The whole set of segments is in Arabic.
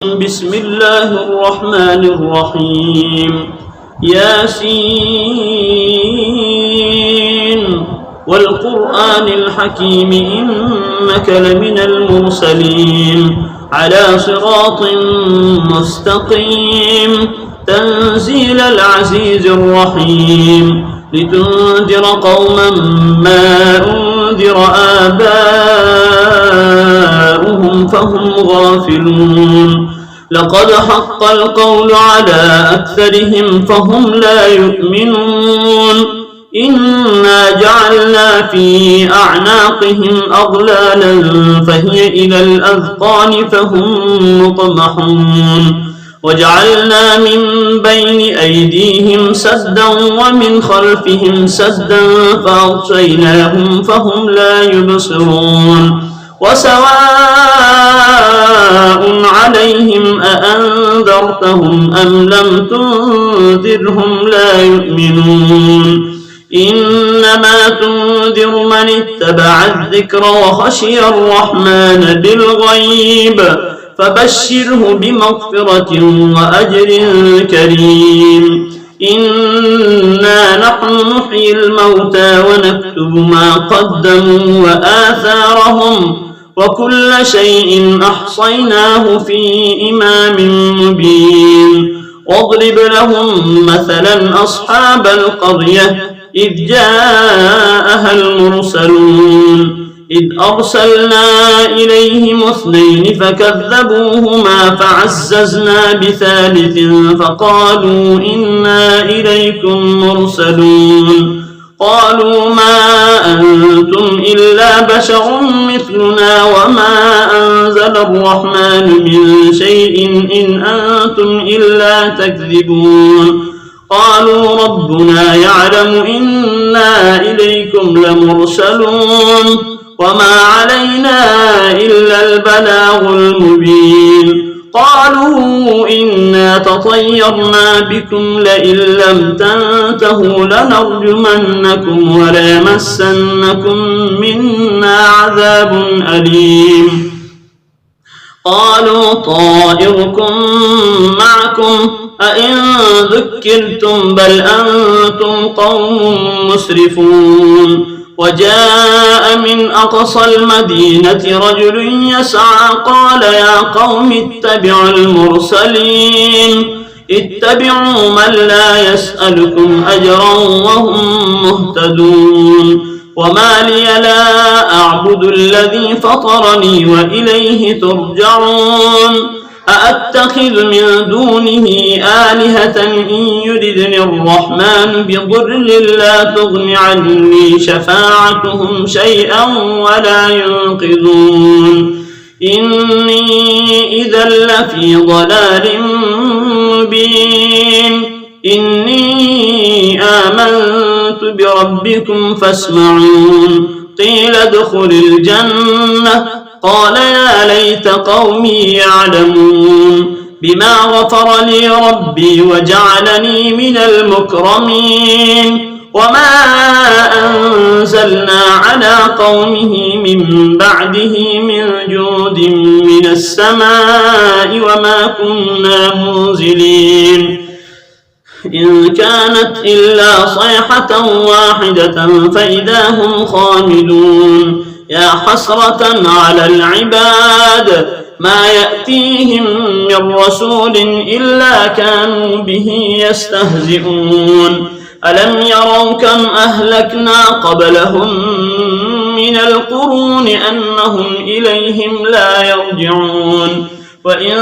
بسم الله الرحمن الرحيم ياسين والقرآن الحكيم إنك لمن المرسلين على صراط مستقيم تنزيل العزيز الرحيم لتنذر قوما ما أنذر آباؤهم فهم غافلون لقد حق القول على أكثرهم فهم لا يؤمنون إنا جعلنا في أعناقهم أغلالا فهي إلى الأذقان فهم مطمحون وجعلنا من بين أيديهم سدا ومن خلفهم سدا فأغشيناهم فهم لا يبصرون وسواء عليهم أأنذرتهم أم لم تنذرهم لا يؤمنون إنما تنذر من اتبع الذكر وخشي الرحمن بالغيب فبشره بمغفرة وأجر كريم إنا نحن نحيي الموتى ونكتب ما قدموا وآثارهم وكل شيء أحصيناه في إمام مبين واضرب لهم مثلا أصحاب القرية إذ جاءها المرسلون إذ أرسلنا إليهم اثنين فكذبوهما فعززنا بثالث فقالوا إنا إليكم مرسلون قالوا ما أنتم إلا بشر مثلنا وما أنزل الرحمن من شيء إن أنتم إلا تكذبون قالوا ربنا يعلم إنا إليكم لمرسلون وما علينا إلا البلاغ المبين قالوا إنا تطيرنا بكم لئن لم تنتهوا لنرجمنكم وليمسنكم منا عذاب أليم قالوا طائركم معكم أئن ذكرتم بل أنتم قوم مسرفون وجاء من أقصى المدينة رجل يسعى قال يا قوم اتبعوا المرسلين اتبعوا من لا يسألكم أجرا وهم مهتدون وما لي لا أعبد الذي فطرني وإليه ترجعون أأتخذ من دونه آلهة إن يردني الرحمن بضر لا تغن عني شفاعتهم شيئا ولا ينقذون إني إذا لفي ضلال مبين إني آمنت بربكم فاسمعون قيل ادخل الجنة قال يا ليت قومي يعلمون بما غفر لي ربي وجعلني من المكرمين وما أنزلنا على قومه من بعده من جود من السماء وما كنا منزلين إن كانت إلا صيحة واحدة فإذا هم خامدون يا حسرة على العباد ما يأتيهم من رسول إلا كانوا به يستهزئون ألم يروا كم أهلكنا قبلهم من القرون أنهم إليهم لا يرجعون وإن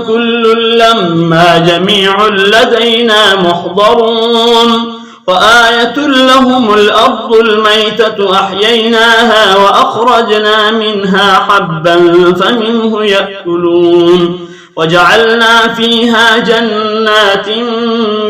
كل لما جميع لدينا محضرون وآية لهم الأرض الميتة أحييناها وأخرجنا منها حبا فمنه يأكلون وجعلنا فيها جنات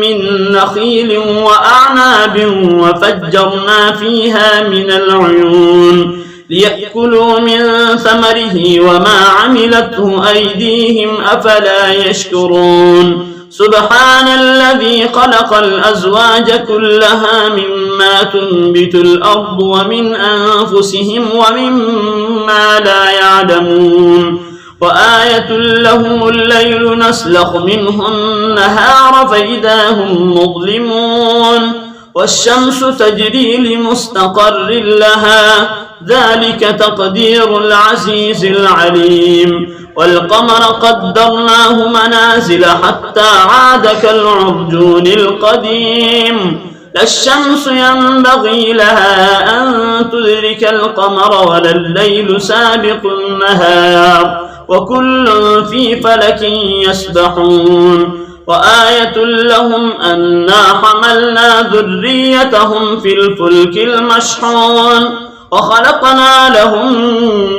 من نخيل وأعناب وفجرنا فيها من العيون ليأكلوا من ثمره وما عملته أيديهم أفلا يشكرون سبحان الذي خلق الأزواج كلها مما تنبت الأرض ومن أنفسهم ومما لا يعلمون وآية لهم الليل نسلخ منه النهار فإذا هم مظلمون والشمس تجري لمستقر لها ذلك تقدير العزيز العليم والقمر قدرناه منازل حتى عاد كالعرجون القديم لا الشمس ينبغي لها أن تدرك القمر ولا الليل سابق النهار وكل في فلك يسبحون وآية لهم أنا حملنا ذريتهم في الفلك المشحون وخلقنا لهم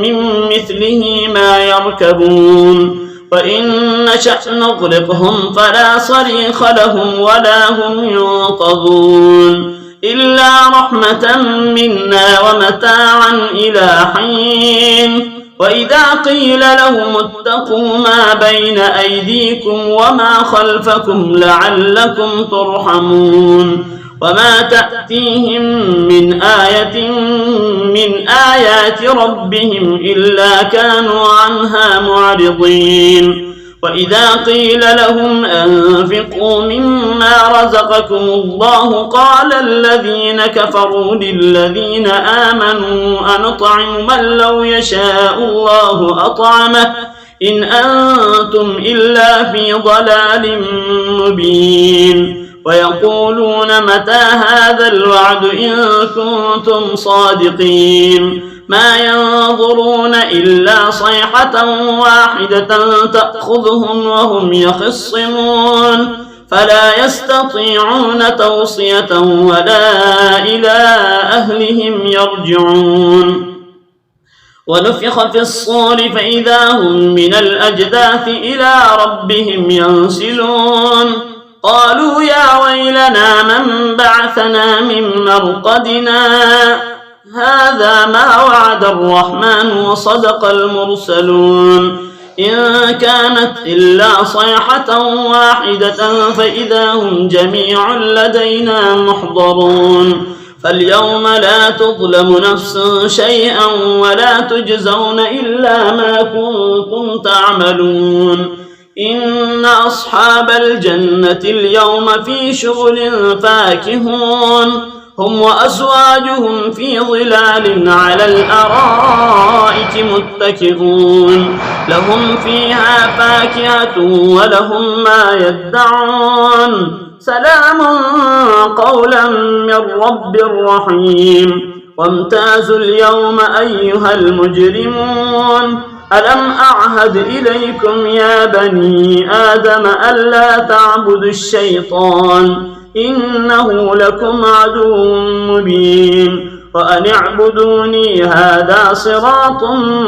من مثله ما يركبون وإن نشأ نغرقهم فلا صريخ لهم ولا هم ينقذون إلا رحمة منا ومتاعا إلى حين وإذا قيل لهم اتقوا ما بين أيديكم وما خلفكم لعلكم ترحمون وما تأتيهم من آية من آيات ربهم إلا كانوا عنها معرضين وإذا قيل لهم أنفقوا مما رزقكم الله قال الذين كفروا للذين آمنوا أنطعم من لو يشاء الله أطعمه إن أنتم إلا في ضلال مبين ويقولون متى هذا الوعد إن كنتم صادقين ما ينظرون إلا صيحة واحدة تأخذهم وهم يخصمون فلا يستطيعون توصية ولا إلى أهلهم يرجعون ونفخ في الصور فإذا هم من الأجداث إلى ربهم ينسلون قالوا يا ويلنا من بعثنا من مرقدنا هذا ما وعد الرحمن وصدق المرسلون إن كانت إلا صيحة واحدة فإذا هم جميع لدينا محضرون فاليوم لا تظلم نفس شيئا ولا تجزون إلا ما كنتم تعملون إن أصحاب الجنة اليوم في شغل فاكهون هم وأزواجهم في ظلال على الأرائك متكئون لهم فيها فاكهة ولهم ما يدعون سلام قولا من رب رحيم وامتازوا اليوم أيها المجرمون ألم أعهد إليكم يا بني آدم ألا تعبدوا الشيطان إنه لكم عدو مبين وأن اعبدوني هذا صراط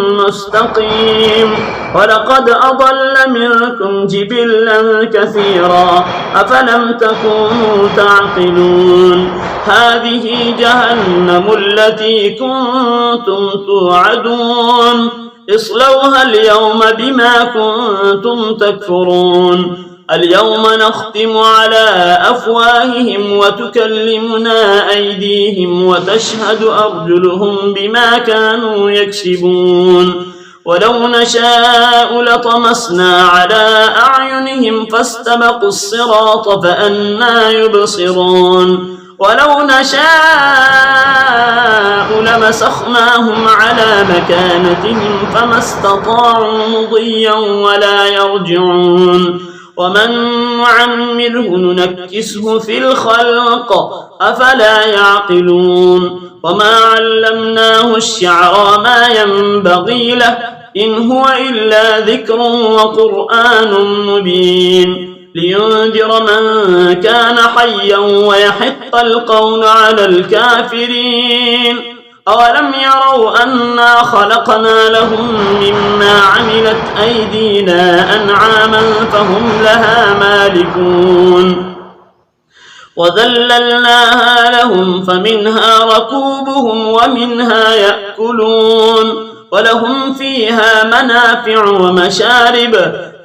مستقيم ولقد أضل منكم جبلا كثيرا أفلم تكونوا تعقلون هذه جهنم التي كنتم توعدون اصلوها اليوم بما كنتم تكفرون اليوم نختم على أفواههم وتكلمنا أيديهم وتشهد أرجلهم بما كانوا يكسبون ولو نشاء لطمسنا على أعينهم فاستبقوا الصراط فأنى يبصرون ولو نشاء لمسخناهم على مكانتهم فما استطاعوا مضيا ولا يرجعون ومن نعمره ننكسه في الخلق أفلا يعقلون وما علمناه الشعر ما ينبغي له إن هو إلا ذكر وقرآن مبين لينذر من كان حيا ويحق القول على الكافرين أولم يروا أنا خلقنا لهم مما عملت أيدينا أنعاما فهم لها مالكون وذللناها لهم فمنها ركوبهم ومنها يأكلون ولهم فيها منافع ومشارب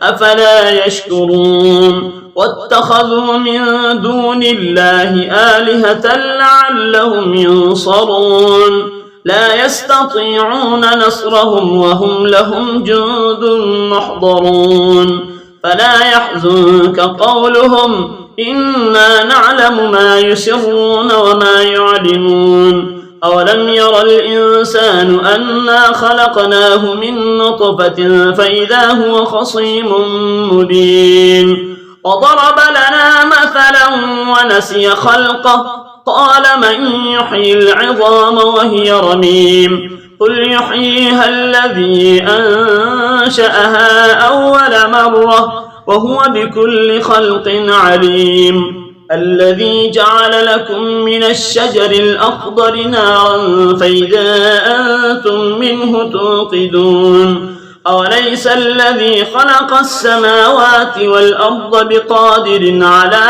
أفلا يشكرون واتخذوا من دون الله آلهة لعلهم ينصرون لا يستطيعون نصرهم وهم لهم جند محضرون فلا يحزنك قولهم إنا نعلم ما يسرون وما يعلنون أولم ير الإنسان أنا خلقناه من نطفة فإذا هو خصيم مبين وضرب لنا مثلا ونسي خلقه قال من يحيي العظام وهي رميم قل يحييها الذي أنشأها أول مرة وهو بكل خلق عليم الذي جعل لكم من الشجر الأخضر نارا فإذا أنتم منه توقدون أوليس الذي خلق السماوات والأرض بقادر على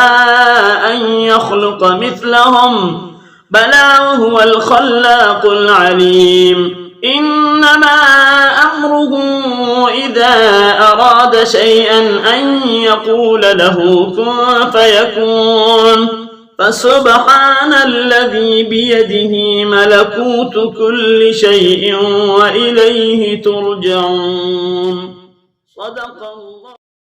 أن يخلق مثلهم بلى وهو الخلاق العليم إنما أمره إذا أراد شيئا أن يقول له كن فيكون فسبحان الذي بيده ملكوت كل شيء وإليه ترجعون صدق الله.